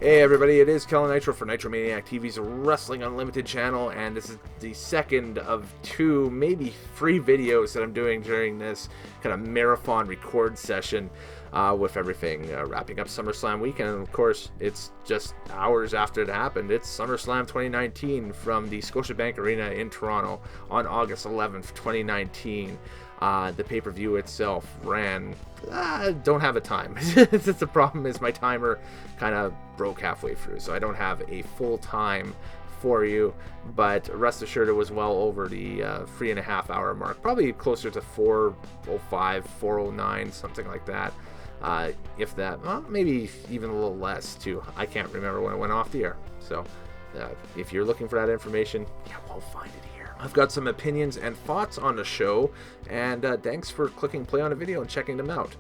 Hey everybody, it is Kellen Nitro for Nitromaniac TV's Wrestling Unlimited channel, and this is the second of two, maybe three videos that I'm doing during this kind of marathon record session with everything wrapping up SummerSlam weekend. And of course, it's just hours after it happened. It's SummerSlam 2019 from the Scotiabank Arena in Toronto on August 11th, 2019. The pay-per-view itself ran, don't have a time. The problem is my timer kind of broke halfway through, so I don't have a full time for you, but rest assured it was well over the 3.5 hour mark, probably closer to 4:05, 4:09, something like that. If that, well, maybe even a little less too. I can't remember when it went off the air. So if you're looking for that information, yeah, we'll find it here. I've got some opinions and thoughts on the show, and thanks for clicking play on a video and checking them out.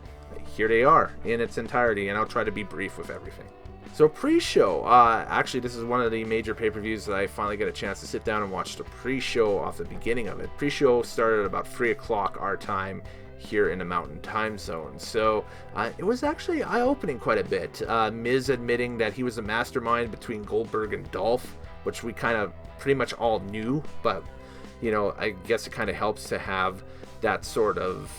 Here they are in its entirety, and I'll try to be brief with everything. So pre-show, actually this is one of the major pay-per-views that I finally get a chance to sit down and watch the pre-show off the beginning of it. Pre-show started at about 3 o'clock our time here in the Mountain Time Zone. So it was actually eye-opening quite a bit. Miz admitting that he was the mastermind between Goldberg and Dolph, which we kind of pretty much all knew, but you know, I guess it kind of helps to have that sort of,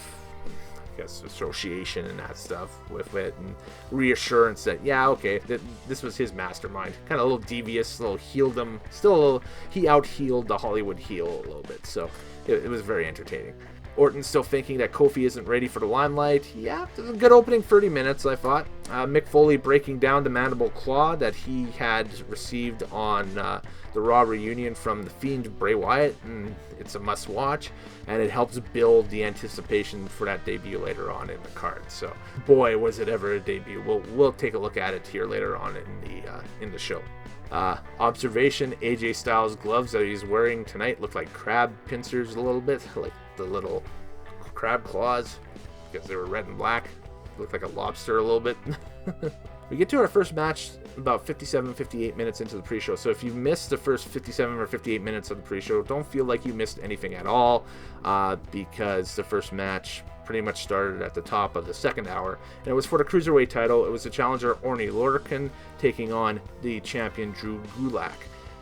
I guess, association and that stuff with it, and reassurance that, yeah, okay, this was his mastermind. Kind of a little devious, a little heeled him, still a little, he out-heeled the Hollywood heel a little bit, so it was very entertaining. Orton still thinking that Kofi isn't ready for the limelight. Yeah, it was a good opening 30 minutes, I thought. Mick Foley breaking down the mandible claw that he had received on the Raw reunion from The Fiend Bray Wyatt, and it's a must-watch, and it helps build the anticipation for that debut later on in the card. So, boy, was it ever a debut. We'll take a look at it here later on in the show. Observation: AJ Styles' gloves that he's wearing tonight look like crab pincers a little bit, like the little crab claws, because they were red and black. Looked like a lobster a little bit. We get to our first match about 57-58 minutes into the pre-show, so if you missed the first 57 or 58 minutes of the pre-show, don't feel like you missed anything at all, because the first match pretty much started at the top of the second hour, and it was for the Cruiserweight title. It was the challenger Orny Lorcan taking on the champion Drew Gulak,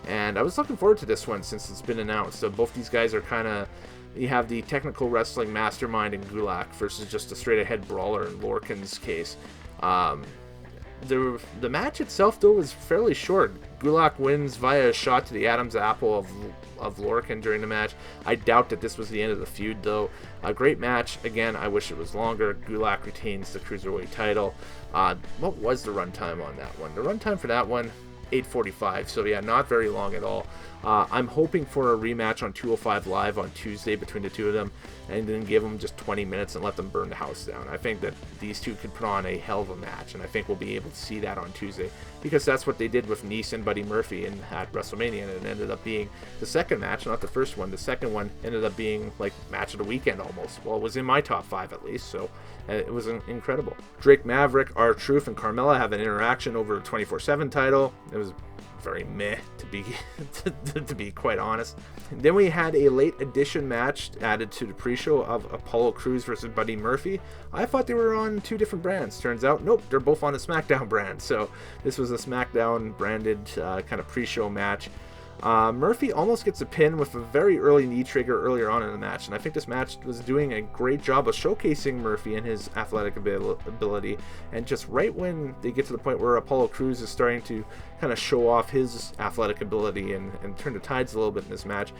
and I was looking forward to this one since it's been announced. So both these guys are kind of, you have the technical wrestling mastermind in Gulak versus just a straight-ahead brawler in Lorcan's case. The match itself, though, was fairly short. Gulak wins via a shot to the Adam's apple of Lorcan during the match. I doubt that this was the end of the feud, though. A great match. Again, I wish it was longer. Gulak retains the Cruiserweight title. What was the runtime on that one? The runtime for that one, 8:45. So yeah, not very long at all. I'm hoping for a rematch on 205 Live on Tuesday between the two of them, and then give them just 20 minutes and let them burn the house down. I think that these two could put on a hell of a match, and I think we'll be able to see that on Tuesday, because that's what they did with Nice and Buddy Murphy at WrestleMania, and it ended up being the second match, not the first one. The second one ended up being like match of the weekend almost. Well, it was in my top 5 at least, so it was incredible. Drake Maverick, R-Truth, and Carmella have an interaction over the 24/7 title. It was very meh, to be to be quite honest. And then we had a late addition match added to the pre-show of Apollo Crews versus Buddy Murphy. I thought they were on two different brands. Turns out, nope, they're both on the SmackDown brand. So this was a SmackDown branded kind of pre-show match. Murphy almost gets a pin with a very early knee trigger earlier on in the match, and I think this match was doing a great job of showcasing Murphy and his athletic ability, and just right when they get to the point where Apollo Crews is starting to kind of show off his athletic ability and turn the tides a little bit in this match,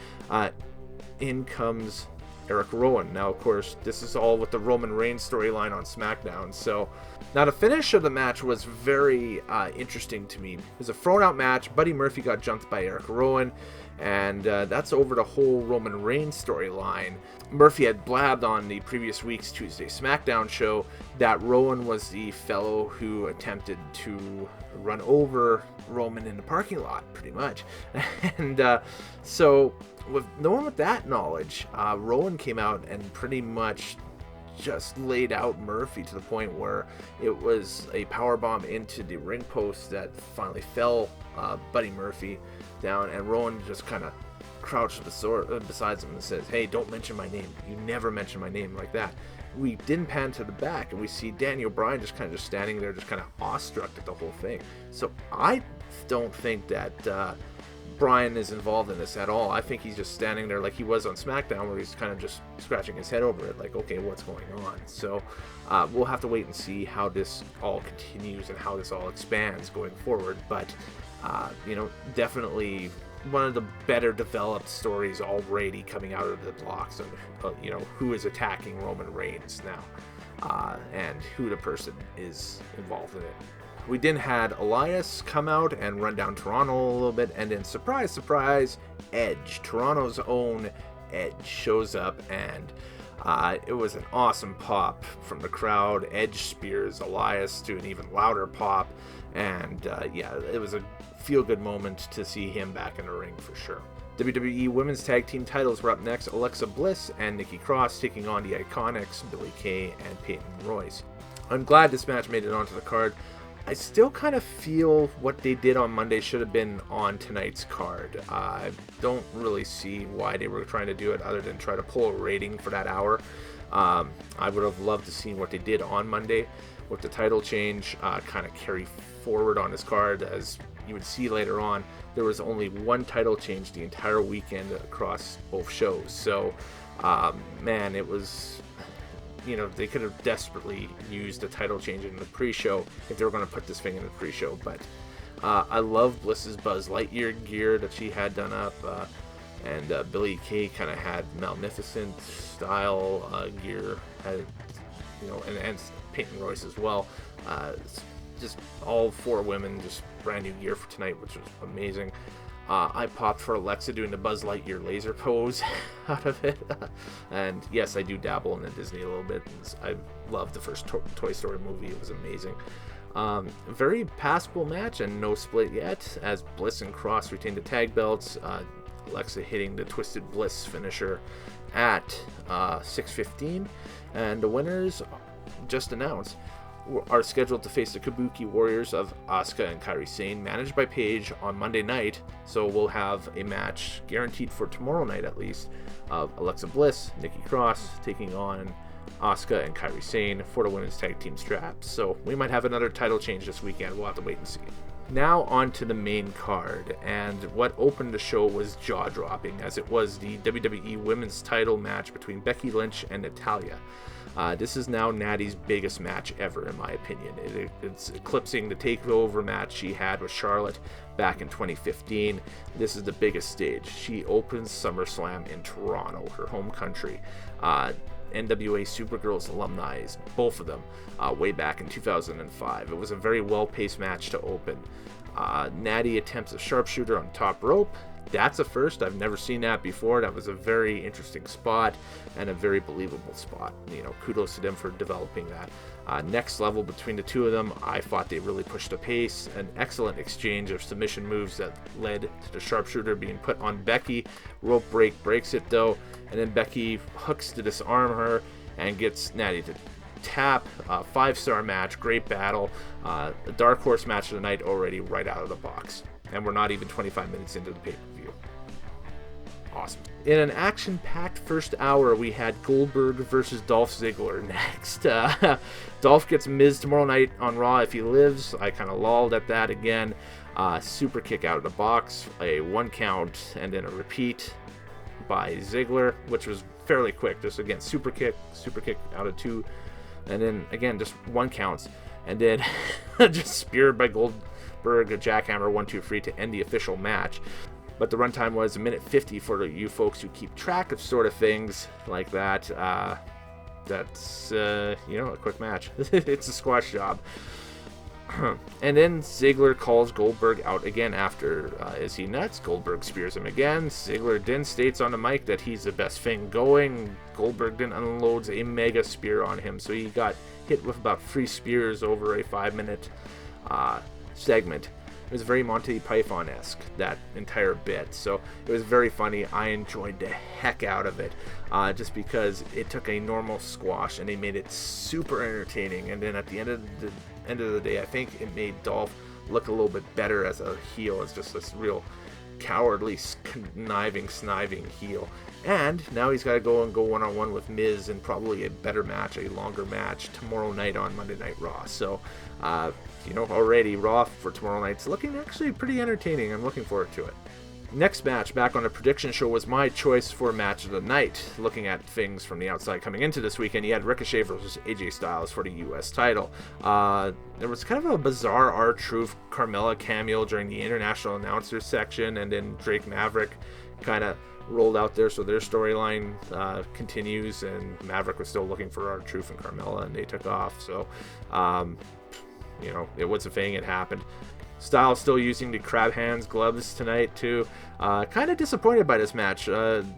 in comes Eric Rowan. Now, of course, this is all with the Roman Reigns storyline on SmackDown. So, now the finish of the match was very interesting to me. It was a thrown-out match. Buddy Murphy got jumped by Eric Rowan, and that's over the whole Roman Reigns storyline. Murphy had blabbed on the previous week's Tuesday SmackDown show that Rowan was the fellow who attempted to run over Roman in the parking lot, pretty much. And so, with knowing with that knowledge, Rowan came out and pretty much just laid out Murphy to the point where it was a powerbomb into the ring post that finally fell Buddy Murphy down, and Rowan just kind of crouched besides him and says, "Hey, don't mention my name. You never mention my name," like that. We didn't pan to the back, and we see Daniel Bryan just kind of standing there, just kind of awestruck at the whole thing. So I don't think that Bryan is involved in this at all. I think he's just standing there like he was on SmackDown, where he's kind of just scratching his head over it, like, okay, what's going on? So we'll have to wait and see how this all continues and how this all expands going forward. But definitely one of the better developed stories already coming out of the blocks of who is attacking Roman Reigns now, and who the person is involved in it. We then had Elias come out and run down Toronto a little bit, and then surprise, surprise, Edge, Toronto's own Edge, shows up, and it was an awesome pop from the crowd. Edge spears Elias to an even louder pop, and it was a feel-good moment to see him back in the ring for sure. WWE Women's Tag Team titles were up next. Alexa Bliss and Nikki Cross taking on the Iconics, Billie Kay and Peyton Royce. I'm glad this match made it onto the card. I still kind of feel what they did on Monday should have been on tonight's card. I don't really see why they were trying to do it other than try to pull a rating for that hour. I would have loved to see what they did on Monday with the title change kind of carry forward on this card. As you would see later on, there was only one title change the entire weekend across both shows. So, it was... they could have desperately used a title change in the pre-show if they were going to put this thing in the pre-show. But I love Bliss's Buzz Lightyear gear that she had done up, and Billie Kay kind of had Magnificent style gear, and Peyton Royce as well. Just all four women, just brand new gear for tonight, which was amazing. I popped for Alexa doing the Buzz Lightyear laser pose out of it. And yes, I do dabble in the Disney a little bit. I love the first Toy Story movie. It was amazing. Very passable match and no split yet, as Bliss and Cross retained the tag belts. Alexa hitting the Twisted Bliss finisher at 6:15. And the winners, just announced, are scheduled to face the Kabuki Warriors of Asuka and Kairi Sane, managed by Paige, on Monday night. So we'll have a match guaranteed for tomorrow night at least, of Alexa Bliss, Nikki Cross taking on Asuka and Kairi Sane for the women's tag team straps. So we might have another title change this weekend. We'll have to wait and see. Now on to the main card, and what opened the show was jaw-dropping, as it was the WWE Women's title match between Becky Lynch and Natalya. This is now Natty's biggest match ever, in my opinion. It's eclipsing the takeover match she had with Charlotte back in 2015. This is the biggest stage. She opens SummerSlam in Toronto, her home country. NWA Supergirls alumni, both of them, way back in 2005. It was a very well-paced match to open. Natty attempts a sharpshooter on top rope. That's a first. I've never seen that before. That was a very interesting spot and a very believable spot. Kudos to them for developing that. Next level between the two of them, I thought they really pushed the pace. An excellent exchange of submission moves that led to the sharpshooter being put on Becky. Rope break breaks it though, and then Becky hooks to disarm her and gets Natty to tap. 5-star match, great battle. The dark horse match of the night already right out of the box. And we're not even 25 minutes into the pay-per-view. Awesome. In an action-packed first hour, we had Goldberg versus Dolph Ziggler next. Dolph gets Miz tomorrow night on Raw if he lives. I kind of lolled at that again. Super kick out of the box, a 1 count, and then a repeat by Ziggler, which was fairly quick. Just again, super kick out of 2, and then again, just 1 counts, and then just speared by Goldberg, a jackhammer 1-2-3 to end the official match. But the runtime was 1:50 for you folks who keep track of sort of things like that. That's a quick match. It's a squash job. And then Ziggler calls Goldberg out again after. Is he nuts? Goldberg spears him again. Ziggler then states on the mic that he's the best thing going. Goldberg then unloads a mega spear on him, so he got hit with about 3 spears over a 5-minute segment. It was very Monty Python-esque, that entire bit, so it was very funny. I enjoyed the heck out of it, just because it took a normal squash and they made it super entertaining. And then at the end of the day, I think it made Dolph look a little bit better as a heel, as just this real cowardly, conniving, sniving heel. And now he's got to go one-on-one with Miz in probably a better match, a longer match, tomorrow night on Monday Night Raw. So, already Raw for tomorrow night's looking actually pretty entertaining. I'm looking forward to it. Next match back on the prediction show was my choice for match of the night. Looking at things from the outside coming into this weekend, you had Ricochet versus AJ Styles for the U.S. title. There was kind of a bizarre R-Truth Carmella cameo during the international announcers section, and then Drake Maverick kind of rolled out there, so their storyline continues, and Maverick was still looking for R-Truth and Carmella, and they took off. So, it was a thing. It happened. Styles still using the crab hands gloves tonight too. Kind of disappointed by this match.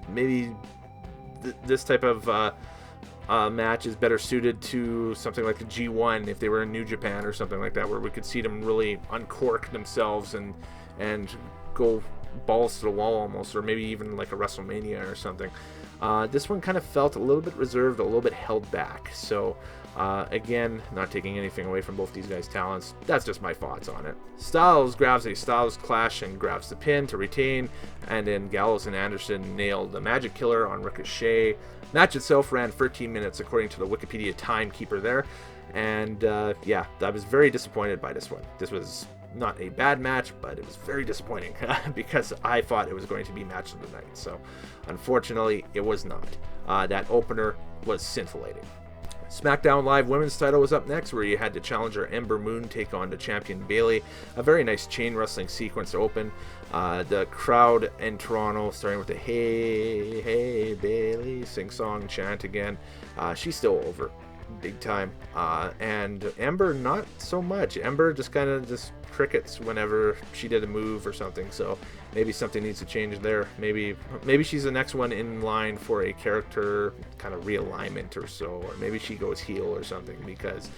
Maybe this type of match is better suited to something like the G1 if they were in New Japan or something like that, where we could see them really uncork themselves and go balls to the wall almost, or maybe even like a WrestleMania or something. This one kind of felt a little bit reserved, a little bit held back. So again, not taking anything away from both these guys' talents. That's just my thoughts on it. Styles grabs a Styles Clash and grabs the pin to retain, and then Gallows and Anderson nailed the Magic Killer on Ricochet. Match itself ran 13 minutes according to the Wikipedia timekeeper there, and I was very disappointed by this one. This was not a bad match, but it was very disappointing because I thought it was going to be match of the night. So unfortunately, it was not. That opener was scintillating. SmackDown Live Women's title was up next, where you had the challenger Ember Moon take on the champion Bayley. A very nice chain wrestling sequence to open. The crowd in Toronto, starting with the "Hey, hey, Bayley" sing-song chant again. She's still over, big time. And Ember, not so much. Ember just kind of crickets whenever she did a move or something. So maybe something needs to change there. Maybe she's the next one in line for a character kind of realignment or so, or maybe she goes heel or something, because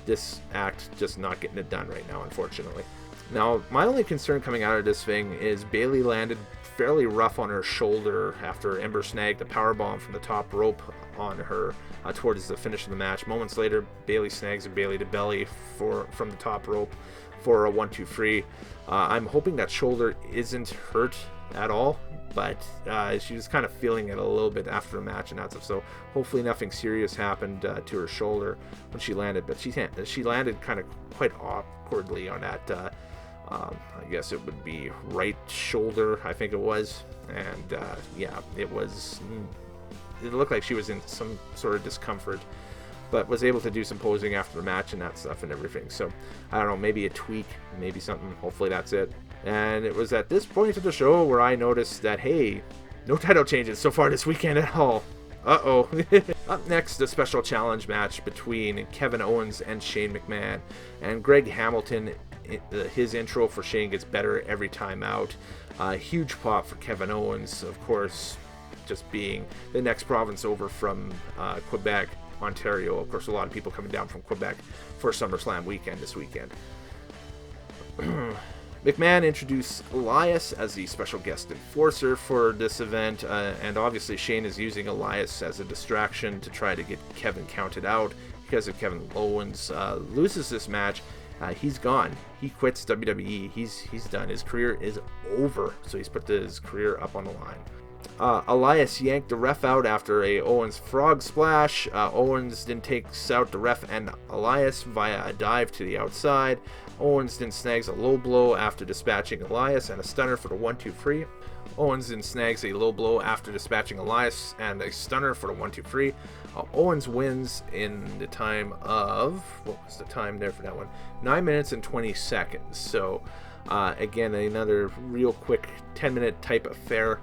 this act just not getting it done right now, unfortunately. Now, my only concern coming out of this thing is Bayley landed fairly rough on her shoulder after Ember snagged a powerbomb from the top rope on her towards the finish of the match. Moments later, Bayley snags a Bayley to belly from the top rope for a 1-2-3. I'm hoping that shoulder isn't hurt at all, but she was kind of feeling it a little bit after the match and that stuff. So hopefully nothing serious happened to her shoulder when she landed. But she landed kind of quite awkwardly on that. I guess it would be right shoulder, I think it was, and it looked like she was in some sort of discomfort, but was able to do some posing after the match and that stuff and everything. So I don't know, maybe a tweak, maybe something. Hopefully that's it. And it was at this point of the show where I noticed that, hey, no title changes so far this weekend at all. Uh-oh. Up next, a special challenge match between Kevin Owens and Shane McMahon. And Greg Hamilton, his intro for Shane gets better every time out. Huge pop for Kevin Owens, of course, just being the next province over from Quebec, Ontario. Of course, a lot of people coming down from Quebec for SummerSlam weekend this weekend. McMahon introduced Elias as the special guest enforcer for this event, and obviously Shane is using Elias as a distraction to try to get Kevin counted out, because if Kevin Owens loses this match, he's gone. He quits WWE. He's done. His career is over, so he's put his career up on the line. Elias yanked the ref out after a Owens frog splash. Owens then takes out the ref and Elias via a dive to the outside. Owens then snags a low blow after dispatching Elias and a stunner for the 1-2-3. Owens then snags a low blow after dispatching Elias and a stunner for the 1-2-3. Owens wins in the time of, what was the time there for that one? 9 minutes and 20 seconds. So again, another real quick 10-minute type affair.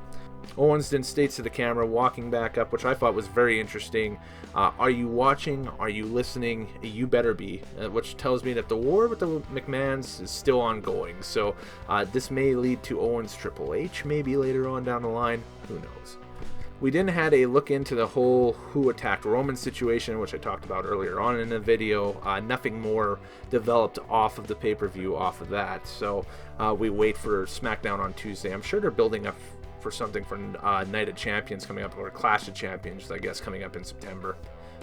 Owens then states to the camera, walking back up, which I thought was very interesting. Are you watching? Are you listening? You better be. Which tells me that the war with the McMahons is still ongoing. So this may lead to Owens Triple H maybe later on down the line. Who knows? We then had a look into the whole who attacked Roman situation, which I talked about earlier on in the video. Nothing more developed off of the pay-per-view off of that. So we wait for SmackDown on Tuesday. I'm sure they're building up for something for Night of Champions coming up, or Clash of Champions, I guess, coming up in September.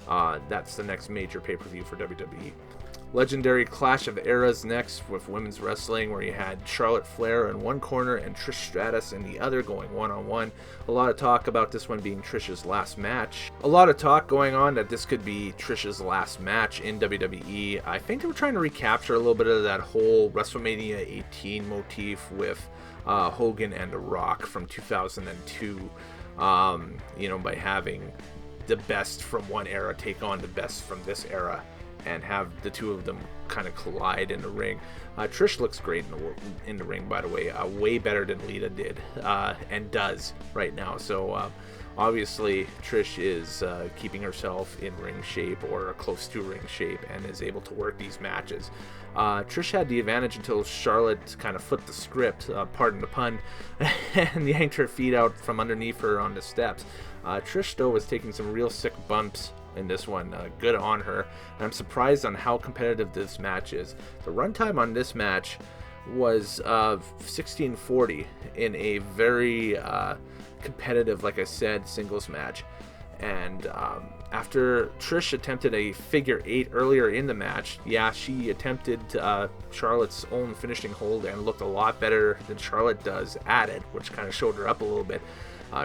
That's the next major pay-per-view for WWE. Legendary Clash of Eras next with women's wrestling, where you had Charlotte Flair in one corner and Trish Stratus in the other, going one-on-one. A lot of talk about this one being Trish's last match. A lot of talk going on that this could be Trish's last match in WWE. I think they were trying to recapture a little bit of that whole WrestleMania 18 motif with Hogan and The Rock from 2002, by having the best from one era take on the best from this era, and have the two of them kind of collide in the ring. Trish looks great in the ring, by the way, way better than Lita did and does right now. So obviously Trish is keeping herself in ring shape, or close to ring shape, and is able to work these matches. Trish had the advantage until Charlotte kind of flipped the script, pardon the pun, and yanked her feet out from underneath her on the steps. Trish, though, was taking some real sick bumps in this one. Good on her, and I'm surprised on how competitive this match is. The runtime on this match was 16:40 in a very competitive, like I said, singles match. And after Trish attempted a figure 8 earlier in the match, she attempted Charlotte's own finishing hold and looked a lot better than Charlotte does at it, which kind of showed her up a little bit.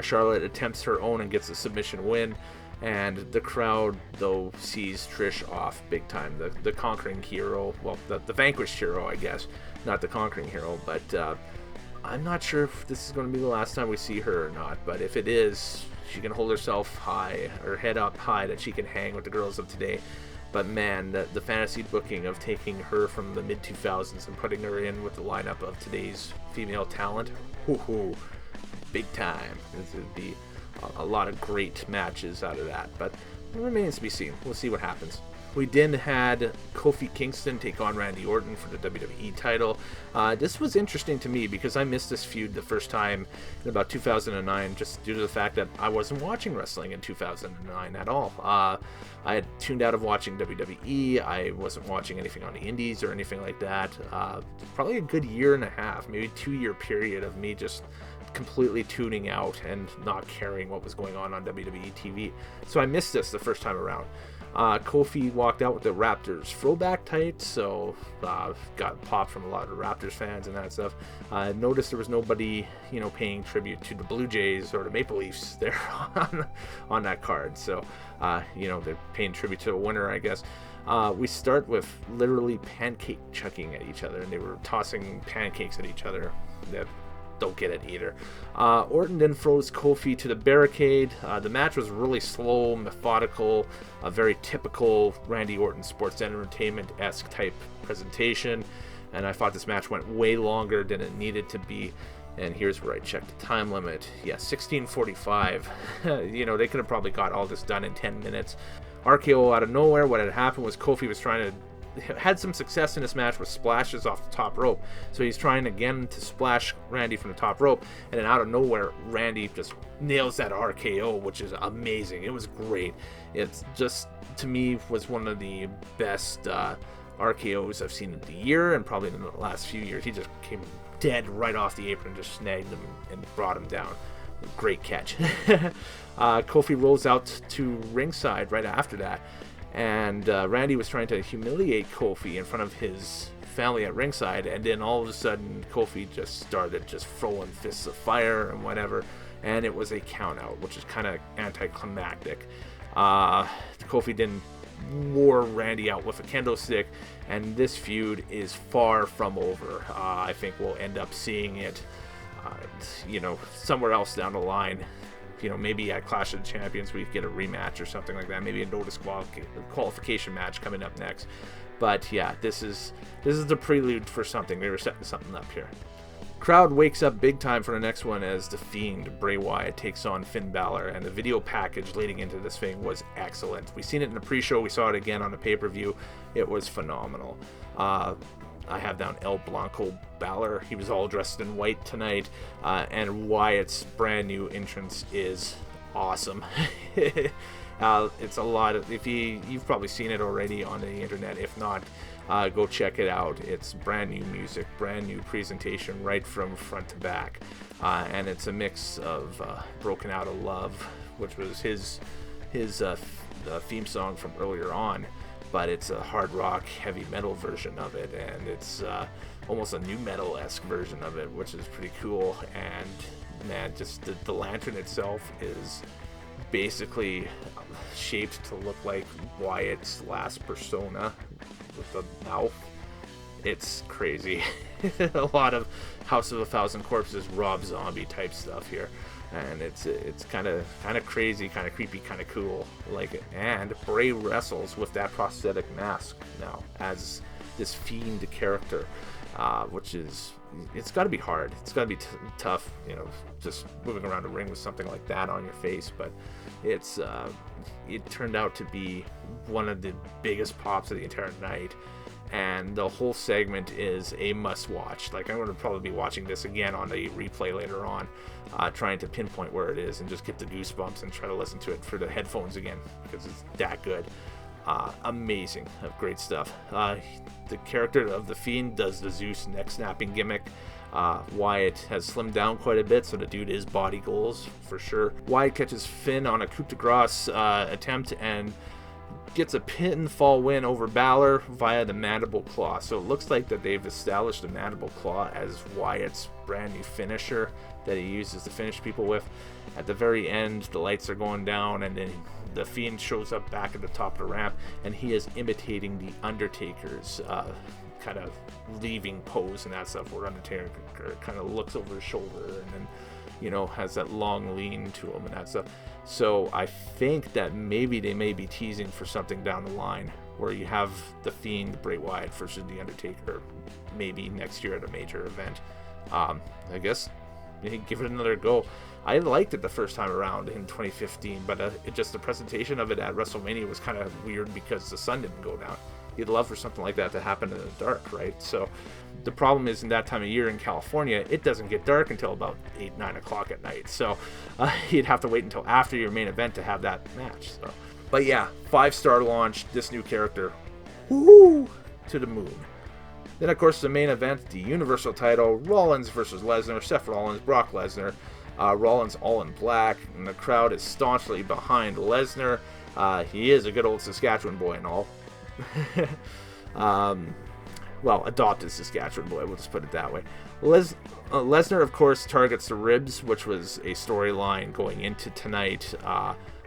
Charlotte attempts her own and gets a submission win. And the crowd, though, sees Trish off big time. The conquering hero, well, the vanquished hero, I guess, not the conquering hero. But I'm not sure if this is going to be the last time we see her or not. But if it is, she can hold herself high, or head up high, that she can hang with the girls of today. But man, the fantasy booking of taking her from the mid-2000s and putting her in with the lineup of today's female talent, big time. This would be a lot of great matches out of that, but it remains to be seen. We'll see what happens. We then had Kofi Kingston take on Randy Orton for the WWE title. This was interesting to me because I missed this feud the first time in about 2009, just due to the fact that I wasn't watching wrestling in 2009 at all. I had tuned out of watching WWE. I wasn't watching anything on the indies or anything like that. Probably a good year and a half, maybe 2-year period of me just completely tuning out and not caring what was going on WWE TV. So I missed this the first time around. Kofi walked out with the Raptors throwback tights, so got popped from a lot of the Raptors fans and that stuff. Noticed there was nobody, paying tribute to the Blue Jays or the Maple Leafs there on that card. So, they're paying tribute to a winner, I guess. We start with literally pancake chucking at each other, and they were tossing pancakes at each other. Don't get it either. Orton then throws Kofi to the barricade. The match was really slow, methodical, a very typical Randy Orton sports entertainment-esque type presentation, and I thought this match went way longer than it needed to be. And here's where I checked the time limit. 16:45. They could have probably got all this done in 10 minutes. RKO out of nowhere. What had happened was Kofi was had some success in this match with splashes off the top rope. So he's trying again to splash Randy from the top rope, and then out of nowhere, Randy just nails that RKO, which is amazing. It was great. It's just, to me, was one of the best RKOs I've seen in the year, and probably in the last few years. He just came dead right off the apron, just snagged him and brought him down. Great catch. Kofi rolls out to ringside right after that. And Randy was trying to humiliate Kofi in front of his family at ringside, and then all of a sudden Kofi just started throwing fists of fire and whatever, and it was a count out, which is kind of anticlimactic. Kofi then wore Randy out with a kendo stick, and this feud is far from over. I think we'll end up seeing it somewhere else down the line. Maybe at Clash of the Champions we get a rematch or something like that. Maybe a no disqualification match coming up next. But yeah, this is the prelude for something. They were setting something up here. Crowd wakes up big time for the next one as The Fiend, Bray Wyatt, takes on Finn Balor, and the video package leading into this thing was excellent. We've seen it in the pre-show. We saw it again on the pay-per-view. It was phenomenal. I have down El Blanco Balor. He was all dressed in white tonight, and Wyatt's brand new entrance is awesome. It's a lot of, you've probably seen it already on the internet. If not, go check it out. It's brand new music, brand new presentation right from front to back, and it's a mix of Broken Out of Love, which was his theme song from earlier on, but it's a hard rock, heavy metal version of it, and it's almost a new metal-esque version of it, which is pretty cool. And man, just the lantern itself is basically shaped to look like Wyatt's last persona with the mouth. It's crazy. A lot of House of a Thousand Corpses, Rob Zombie type stuff here, and it's kind of crazy, kind of creepy, kind of cool. And Bray wrestles with that prosthetic mask now as this fiend character, which is, it's got to be hard. It's got to be tough, just moving around a ring with something like that on your face. But it turned out to be one of the biggest pops of the entire night. And the whole segment is a must-watch. I'm going to probably be watching this again on a replay later on, trying to pinpoint where it is and just get the goosebumps and try to listen to it for the headphones again, because it's that good. Amazing. Great stuff. The character of the Fiend does the Zeus neck-snapping gimmick. Wyatt has slimmed down quite a bit, so the dude is body goals for sure. Wyatt catches Finn on a coup de grace attempt and gets a pinfall win over Balor via the mandible claw. So it looks like that they've established the mandible claw as Wyatt's brand new finisher that he uses to finish people with. At the very end, the lights are going down, and then the Fiend shows up back at the top of the ramp, and he is imitating the Undertaker's kind of leaving pose and that stuff, where Undertaker kind of looks over his shoulder and then has that long lean to him and that stuff. So I think that maybe they may be teasing for something down the line where you have the Fiend, Bray Wyatt versus the Undertaker, maybe next year at a major event. I guess give it another go. I liked it the first time around in 2015, but the presentation of it at WrestleMania was kind of weird because the sun didn't go down. You'd love for something like that to happen in the dark, right? So the problem is, in that time of year in California, it doesn't get dark until about 8-9 o'clock at night. So you'd have to wait until after your main event to have that match. So, but yeah, 5-star launch, this new character, woo, to the moon. Then, of course, the main event, the Universal title, Rollins versus Lesnar, Seth Rollins, Brock Lesnar. Rollins all in black, and the crowd is staunchly behind Lesnar. He is a good old Saskatchewan boy and all. Well, adopted Saskatchewan boy, we'll just put it that way. Lesnar, of course, targets the ribs, which was a storyline going into tonight.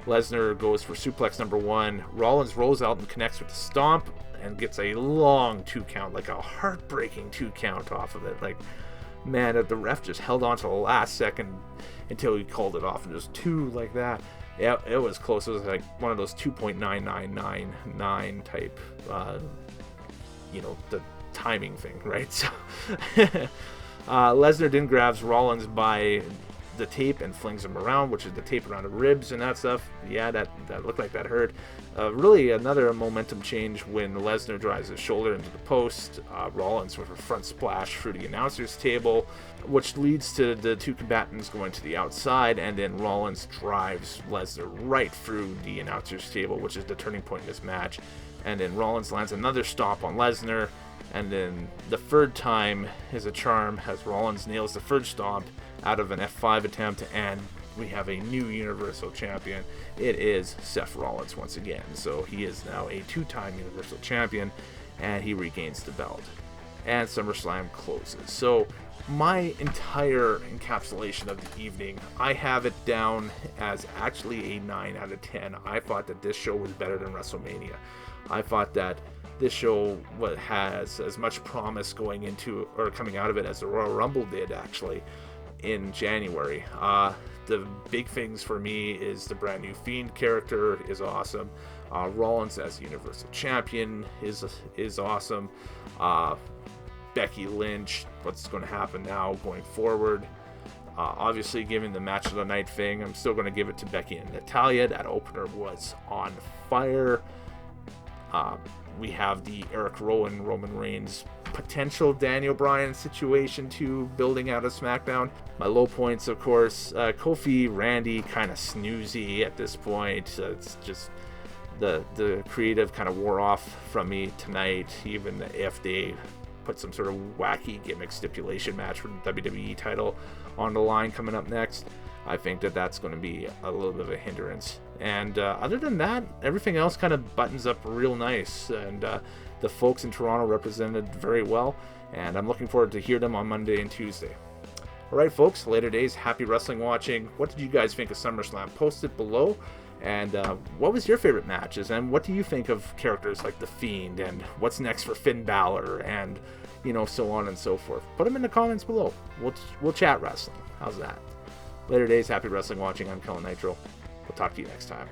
Lesnar goes for suplex number 1. Rollins rolls out and connects with the stomp and gets a long 2 count, like a heartbreaking 2 count off of it. Man, the ref just held on to the last second until he called it off, and just 2 like that. Yeah, it was close. It was like one of those 2.9999 type, the timing thing, right? So Lesnar then grabs Rollins by the tape and flings him around, which is the tape around the ribs and that stuff. Yeah, that looked like that hurt. Really another momentum change when Lesnar drives his shoulder into the post. Rollins with a front splash through the announcer's table, which leads to the 2 combatants going to the outside, and then Rollins drives Lesnar right through the announcer's table, which is the turning point in this match. And then Rollins lands another stomp on Lesnar, and then the 3rd time is a charm as Rollins nails the 3rd stomp out of an F5 attempt, and we have a new Universal Champion. It is Seth Rollins once again. So he is now a 2-time Universal Champion, and he regains the belt. And SummerSlam closes. So my entire encapsulation of the evening, I have it down as actually a 9 out of 10. I thought that this show was better than WrestleMania. I thought that this show has as much promise going into or coming out of it as the Royal Rumble did actually in January. The big things for me is the brand new Fiend character is awesome. Rollins as Universal Champion is awesome. Becky Lynch, what's going to happen now going forward? Obviously, given the match of the night thing, I'm still going to give it to Becky and Natalya. That opener was on fire. We have the Eric Rowan, Roman Reigns potential Daniel Bryan situation too, building out of SmackDown. My low points, of course, Kofi, Randy, kind of snoozy at this point. It's just the creative kind of wore off from me tonight, even if they put some sort of wacky gimmick stipulation match for the WWE title on the line coming up next. I think that that's going to be a little bit of a hindrance. And other than that, everything else kind of buttons up real nice. And the folks in Toronto represented very well. And I'm looking forward to hear them on Monday and Tuesday. All right, folks, later days, happy wrestling watching. What did you guys think of SummerSlam? Post it below. And what was your favorite matches? And what do you think of characters like The Fiend? And what's next for Finn Balor? And, so on and so forth. Put them in the comments below. We'll chat wrestling. How's that? Later days, happy wrestling watching. I'm Kellen Nitro. We'll talk to you next time.